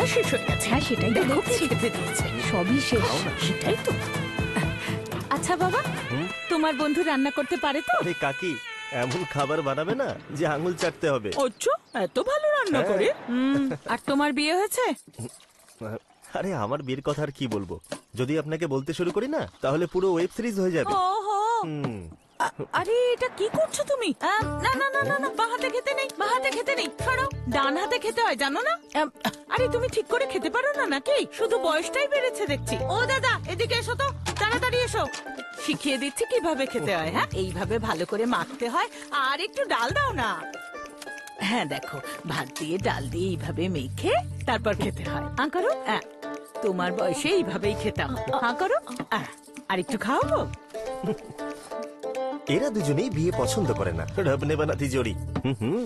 খাওয়া শেষ হয়ে গেছে। হ্যাঁ, সেটাই তো দেখো দেখছি। খেতে দিয়েছে। সবই শেষ। সেটাই তো। আচ্ছা বাবা, তোমার বন্ধু রান্না করতে পারে তো? আরে কাকি, এমন খাবার বানাবে না যে আঙুল চাটতে হবে। আচ্ছা, এত ভালো রান্না হ্যাঁ। করে। আর তোমার বিয়ে হয়েছে? আরে আমার বিয়ের কথা আর কি বলবো, যদি আপনাকে বলতে শুরু করি না তাহলে পুরো ওয়েব সিরিজ হয়ে যাবে। ওহো, হুম। আরে এটা কি করছো তুমি? না না না না না, বাঁ হাতে খেতে নেই, বাঁ হাতে খেতে নেই, সরো। ডান হাতে খেতে হয়, জানো না? আরে তুমি ঠিক করে খেতে পারো না নাকি? শুধু বয়সটাই বেড়েছে দেখছি। ও দাদা, এদিকে এসো তো, তাড়াতাড়ি এসো। শিখিয়ে দিচ্ছি কিভাবে খেতে হয়। হ্যাঁ, এইভাবে ভালো করে মাখতে হয়। আর একটু ডাল দাও না। হ্যাঁ দেখো, ভাত দিয়ে ডাল দিয়ে এইভাবে মেখে তারপর খেতে হয়। আ করো। তোমার বয়সে এইভাবেই খেতাম। হ্যাঁ করো। আর একটু খাওয়াবো? এরা দুজনেই বিয়ে পছন্দ করে না, রবনে বানাতি জোড়ি। হুম।